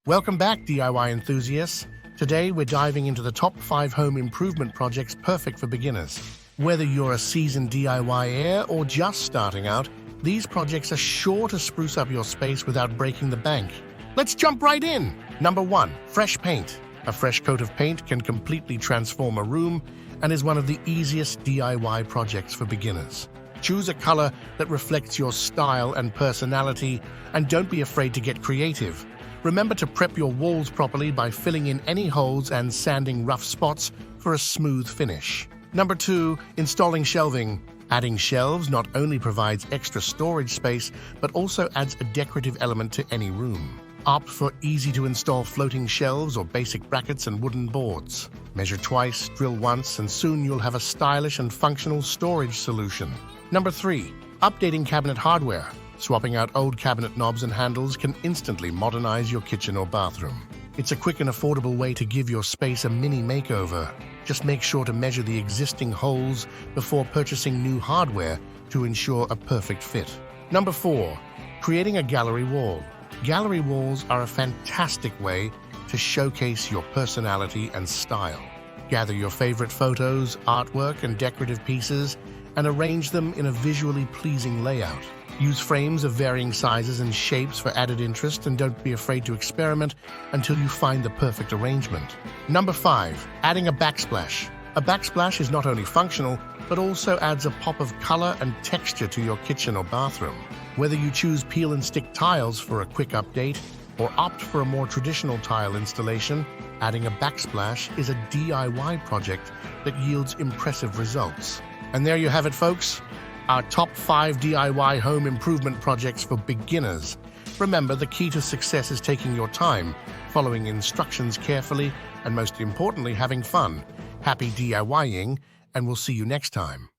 Welcome back, DIY enthusiasts. Today, we're diving into the top 5 home improvement projects perfect for beginners. Whether you're a seasoned DIYer or just starting out, these projects are sure to spruce up your space without breaking the bank. Let's jump right in! Number 1. Fresh paint. A fresh coat of paint can completely transform a room and is one of the easiest DIY projects for beginners. Choose a color that reflects your style and personality, and don't be afraid to get creative. Remember to prep your walls properly by filling in any holes and sanding rough spots for a smooth finish. Number 2. Installing shelving. Adding shelves not only provides extra storage space, but also adds a decorative element to any room. Opt for easy-to-install floating shelves or basic brackets and wooden boards. Measure twice, drill once, and soon you'll have a stylish and functional storage solution. Number 3. Updating cabinet hardware. Swapping out old cabinet knobs and handles can instantly modernize your kitchen or bathroom. It's a quick and affordable way to give your space a mini makeover. Just make sure to measure the existing holes before purchasing new hardware to ensure a perfect fit. Number 4. Creating a gallery wall. Gallery walls are a fantastic way to showcase your personality and style. Gather your favorite photos, artwork, and decorative pieces and arrange them in a visually pleasing layout. Use frames of varying sizes and shapes for added interest, and don't be afraid to experiment until you find the perfect arrangement. Number 5. Adding a backsplash. A backsplash is not only functional, but also adds a pop of color and texture to your kitchen or bathroom. Whether you choose peel and stick tiles for a quick update or opt for a more traditional tile installation, adding a backsplash is a DIY project that yields impressive results. And there you have it, folks. Our top 5 DIY home improvement projects for beginners. Remember, the key to success is taking your time, following instructions carefully, and most importantly, having fun. Happy DIYing, and we'll see you next time.